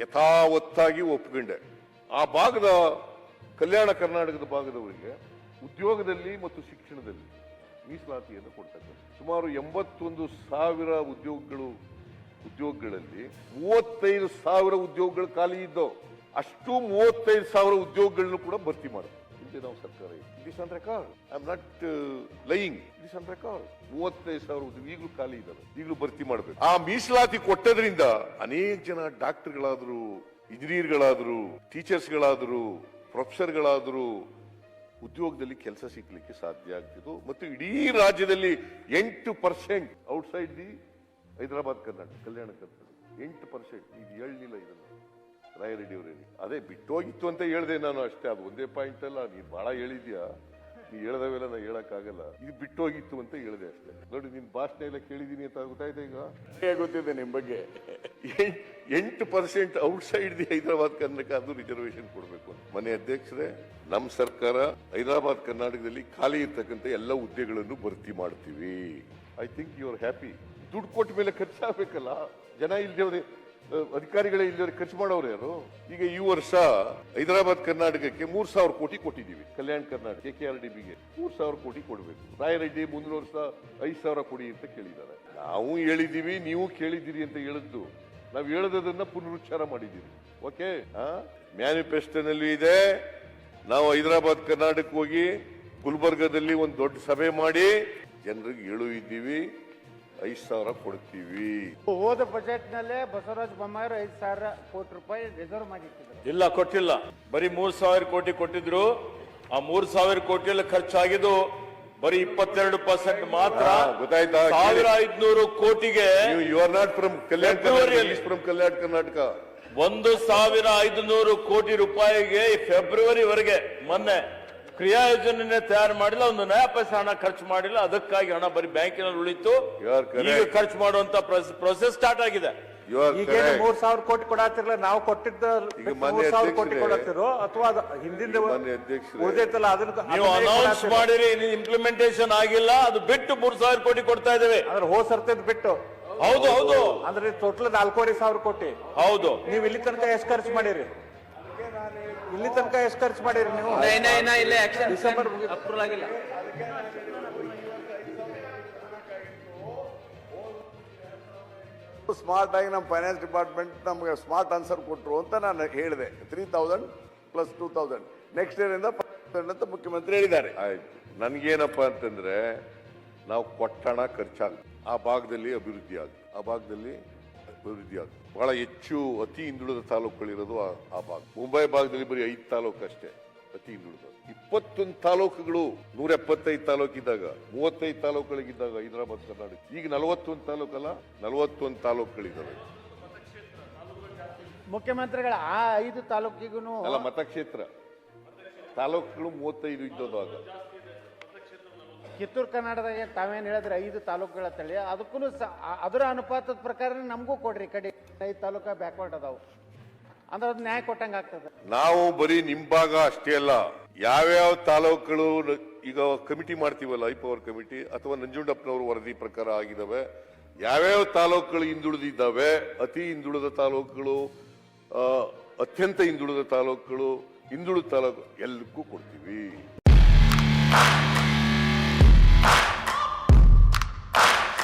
ಯಥಾವತ್ತಾಗಿ ಒಪ್ಪಿಕೊಂಡೆ. ಆ ಭಾಗದ ಕಲ್ಯಾಣ ಕರ್ನಾಟಕದ ಭಾಗದವರಿಗೆ ಉದ್ಯೋಗದಲ್ಲಿ ಮತ್ತು ಶಿಕ್ಷಣದಲ್ಲಿ ಮೀಸಲಾತಿಯನ್ನು ಕೊಡ್ತಕ್ಕಂಥ ಸುಮಾರು 81,000 ಉದ್ಯೋಗಗಳಲ್ಲಿ 35,000 ಉದ್ಯೋಗಗಳು ಖಾಲಿ ಇದ್ದವು. ಅಷ್ಟು 35,000 ಉದ್ಯೋಗಗಳನ್ನು ಕೂಡ ಭರ್ತಿ ಮಾಡಿದೆ ಹಿಂದೆ ನಾವು ಸರ್ಕಾರ. It is on record. I am not lying. It is on record. 35,000 ಉದ್ಯೋಗ ಈಗಲೂ ಖಾಲಿ ಇದ್ದಾವೆ, ಈಗಲೂ ಭರ್ತಿ ಮಾಡಬೇಕು. ಆ ಮೀಸಲಾತಿ ಕೊಟ್ಟದ್ರಿಂದ ಅನೇಕ ಜನ ಡಾಕ್ಟರ್ಗಳಾದ್ರು, ಇಂಜಿನಿಯರ್ಗಳಾದ್ರು, ಟೀಚರ್ಸ್ಗಳಾದ್ರು, ಪ್ರೊಫೆಸರ್ಗಳಾದ್ರು ಉದ್ಯೋಗದಲ್ಲಿ ಕೆಲಸ ಸಿಗ್ಲಿಕ್ಕೆ ಸಾಧ್ಯ ಆಗ್ತಿತ್ತು. ಮತ್ತು ಇಡೀ ರಾಜ್ಯದಲ್ಲಿ 8% ಔಟ್ಸೈಡ್ ದಿ ಹೈದರಾಬಾದ್ ಕರ್ನಾಟಕ, ಕಲ್ಯಾಣ ಕರ್ನಾಟಕ 8%. ಇದು ಹೇಳಲಿಲ್ಲ ಇದನ್ನು ರಾಯರೆಡ್ಡಿ ಅವರೇನು. ಅದೇ ಬಿಟ್ಟೋಗಿತ್ತು ಅಂತ ಹೇಳಿದೆ ನಾನು ಅಷ್ಟೇ. ಅದು ಒಂದೇ ಪಾಯಿಂಟ್ ಅಲ್ಲ, ನೀನ್ ಬಹಳ ಹೇಳಿದ್ಯಾ, ನೀ ಹೇಳ್ದವೆಲ್ಲ ನಾ ಹೇಳಕ್ಕಾಗಲ್ಲ. ಇದು ಬಿಟ್ಟೋಗಿತ್ತು ಅಂತ ಹೇಳಿದೆ ಅಷ್ಟೇ. ನೋಡಿ, ನಿನ್ ಭಾಷಣ ಎಲ್ಲ ಕೇಳಿದೀನಿ ಅಂತ ಗೊತ್ತಾಯ್ತು. ಈಗ ಗೊತ್ತಿದೆ ನಿಮ್ ಬಗ್ಗೆ. 8% ಔಟ್ಸೈಡ್ ದಿ ಹೈದರಾಬಾದ್ ಕರ್ನಾಟಕ ಅದು ರಿಸರ್ವೇಶನ್ ಕೊಡಬೇಕು ಅಂತ. ಮನೆ ಅಧ್ಯಕ್ಷರೇ, ನಮ್ಮ ಸರ್ಕಾರ ಹೈದರಾಬಾದ್ ಕರ್ನಾಟಕದಲ್ಲಿ ಖಾಲಿ ಇರ್ತಕ್ಕಂಥ ಎಲ್ಲ ಹುದ್ದೆಗಳನ್ನು ಭರ್ತಿ ಮಾಡ್ತೀವಿ. I think you are happy. ದುಡ್ಡು ಕೊಟ್ಟ ಮೇಲೆ ಖರ್ಚಾಗಬೇಕಲ್ಲ. ಜನ ಇಲ್ದೇವ್ರೆ, ಅಧಿಕಾರಿಗಳೇ ಇಲ್ಲದವ್ರಿಗೆ ಖರ್ಚು ಮಾಡೋರು ಯಾರು? ಈಗ ಈ ವರ್ಷ ಹೈದರಾಬಾದ್ ಕರ್ನಾಟಕಕ್ಕೆ 3,000 ಕೋಟಿ ಕೊಟ್ಟಿದ್ದೀವಿ. ಕಲ್ಯಾಣ ಕರ್ನಾಟಕ KRDBಗೆ 3,000 ಕೋಟಿ ಕೊಡಬೇಕು. ರಾಯರೆಡ್ಡಿ ಮುಂದಿನ ವರ್ಷ 5,000 ಕೊಡಿ ಅಂತ ಕೇಳಿದ್ದಾರೆ. ನಾವು ಹೇಳಿದ್ದೀವಿ, ನೀವು ಕೇಳಿದ್ದೀರಿ ಅಂತ ಹೇಳಿದ್ದು. ನಾವು ಹೇಳದನ್ನ ಪುನರುಚ್ಚಾರ ಮಾಡಿದ್ದೀವಿ. ಓಕೆ, ಮ್ಯಾನಿಫೆಸ್ಟೋನಲ್ಲಿ ಇದೆ. ನಾವು ಹೈದರಾಬಾದ್ ಕರ್ನಾಟಕ ಹೋಗಿ ಗುಲ್ಬರ್ಗದಲ್ಲಿ ಒಂದು ದೊಡ್ಡ ಸಭೆ ಮಾಡಿ ಜನರಿಗೆ ಹೇಳಿದ್ದೀವಿ, 5,000 ಕೊಡ್ತೀವಿ. ಹೋದ ಬಜೆಟ್ ನಲ್ಲೇ ಬಸವರಾಜ ಬೊಮ್ಮಾಯಿ 5,000 ಕೋಟಿ ರೂಪಾಯಿ ರಿಸರ್ವ್ ಮಾಡಿಟ್ಟಿದ್ರು. ಇಲ್ಲ, ಕೊಟ್ಟಿಲ್ಲ. ಬರೀ 3,000 ಕೋಟಿ ಕೊಟ್ಟಿದ್ರು. ಆ 3,000 ಕೋಟಿಯಲ್ಲಿ ಖರ್ಚಾಗಿದ್ದು ಬರೀ 22% ಮಾತ್ರ. ಗೊತ್ತಾಯ್ತಾ? 1,500 ಕೋಟಿಗೆ you are not from Kalyana Karnataka. 1,500 ಕೋಟಿ ರೂಪಾಯಿಗೆ ಫೆಬ್ರವರಿವರೆಗೆ ಮೊನ್ನೆ ಕ್ರಿಯಾ ಯೋಜನೆ ತಯಾರು ಮಾಡಿಲ್ಲ, ಒಂದು ನಯಾ ಪೈಸೆ ಹಣ ಖರ್ಚು ಮಾಡಿಲ್ಲ. ಅದಕ್ಕಾಗಿ ಹಣ ಬರೀ ಬ್ಯಾಂಕಿನಲ್ಲಿ ಉಳಿತು. ಈಗ ಖರ್ಚು ಮಾಡುವಂತ ಪ್ರೊಸೆಸ್ ಸ್ಟಾರ್ಟ್ ಆಗಿದೆ. ಈಗ 3,000 ಕೋಟಿ ಕೊಡತ್ತಿರಲ್ಲ, ನಾವು ಕೊಟ್ಟಿದ್ದ 3,000 ಕೋಟಿ ಕೊಡತ್ತಿರೋ ಅಥವಾ ಹಿಂದಿಂದ ಉಳಿದೈತಲ್ಲ ಅದನ್ನ ನೀವು ಅನೌನ್ಸ್ ಮಾಡಿರಿ, ಇಂಪ್ಲಿಮೆಂಟೇಷನ್ ಆಗಿಲ್ಲ. ಅದು ಬಿಟ್ಟು 3,000 ಕೋಟಿ ಕೊಡ್ತಾ ಇದ್ದೇವೆ. ಅದ್ರ ಹೋದ್ ಸರ್ತಿದ್ ಬಿಟ್ಟು. ಹೌದು ಹೌದು. ಅಂದ್ರೆ ಟೋಟಲ್ 4,500 ಕೋಟಿ. ಹೌದು. ನೀವು ಇಲ್ಲಿ ತನಕ ಎಷ್ಟು ಖರ್ಚು ಮಾಡಿರಿ? ಇಲ್ಲಿ ತನಕ ಎಷ್ಟು ಖರ್ಚು ಮಾಡಿರಿ ನೀವು? ಡಿಸೆಂಬರ್ ಅಪ್ರೂವಲ್ ಆಗಿಲ್ಲ. ಸ್ಮಾರ್ಟ್ ಆಗಿ ನಮ್ಮ ಫೈನಾನ್ಸ್ ಡಿಪಾರ್ಟ್ಮೆಂಟ್ ನಮಗೆ ಸ್ಮಾರ್ಟ್ ಆನ್ಸರ್ ಕೊಟ್ಟರು ಅಂತ ನಾನು ಹೇಳಿದೆ. 3,000 ಪ್ಲಸ್ 2,000 ನೆಕ್ಸ್ಟ್ ಇಯರ್ ಇಂದ 5,000 ಅಂತ ಮುಖ್ಯಮಂತ್ರಿ ಹೇಳಿದ್ದಾರೆ. ಆಯ್ತು. ನನ್ಗೇನಪ್ಪ ಅಂತಂದ್ರೆ, ನಾವು ಕೊಟ್ಟಣ ಖರ್ಚಾಗ ಆ ಭಾಗದಲ್ಲಿ ಅಭಿವೃದ್ಧಿ ಆಗ ಬಹಳ ಹೆಚ್ಚು ಅತಿ ಹಿಂದುಳಿದ ತಾಲೂಕುಗಳಿರೋದು ಆ ಭಾಗ. ಮುಂಬೈ ಭಾಗದಲ್ಲಿ ಬರೀ 5 ತಾಲೂಕು ಅಷ್ಟೇ ಅತಿ ಹಿಂದುಳಿದ. 21 ತಾಲೂಕುಗಳು 175 ತಾಲೂಕಿದ್ದಾಗ, 35 ತಾಲೂಕುಗಳಿದ್ದಾಗ ಹೈದರಾಬಾದ್ ಕರ್ನಾಟಕ. ಈಗ 41 ತಾಲೂಕಲ್ಲ, 41 ತಾಲೂಕುಗಳಿದ್ದಾವೆ. ಮುಖ್ಯಮಂತ್ರಿಗಳ ಆ 5 ತಾಲೂಕಿಗೂ ಅಲ್ಲ, ಮತಕ್ಷೇತ್ರ ತಾಲೂಕುಗಳು 35 ಇದ್ದದಾಗ. ಕಿತ್ತೂರು ಕನ್ನಡದಾಗ ತಾವೇನು ಹೇಳಿದ್ರೆ 5 ತಾಲೂಕುಗಳ ತಳಿ, ಅದಕ್ಕೂ ಅದರ ಅನುಪಾತದ ಪ್ರಕಾರ ನಮಗೂ ಕೊಡ್ರಿ. ಕಡೆ 5 ತಾಲೂಕ ಬ್ಯಾಕ್ವರ್ಡ್ ಅದಾವು ಅಂದ್ರೆ ಅದು ನ್ಯಾಯ ಕೊಟ್ಟಂಗ ಆಗ್ತದೆ. ನಾವು ಬರೀ ನಿಮ್ ಭಾಗ ಅಷ್ಟೇ ಅಲ್ಲ, ಯಾವ್ಯಾವ ತಾಲೂಕುಗಳು ಈಗ ಕಮಿಟಿ ಮಾಡ್ತೀವಲ್ಲ, ಹೈಪವರ್ ಕಮಿಟಿ ಅಥವಾ ನಂಜುಂಡಪ್ಪನವ್ರ ವರದಿ ಪ್ರಕಾರ ಆಗಿದಾವೆ, ಯಾವ್ಯಾವ ತಾಲೂಕುಗಳು ಹಿಂದುಳಿದಿದ್ದಾವೆ, ಅತಿ ಹಿಂದುಳಿದ ತಾಲೂಕುಗಳು, ಅತ್ಯಂತ ಹಿಂದುಳಿದ ತಾಲೂಕುಗಳು, ಹಿಂದುಳಿದ ತಾಲೂಕು ಎಲ್ಲಕ್ಕೂ ಕೊಡ್ತೀವಿ.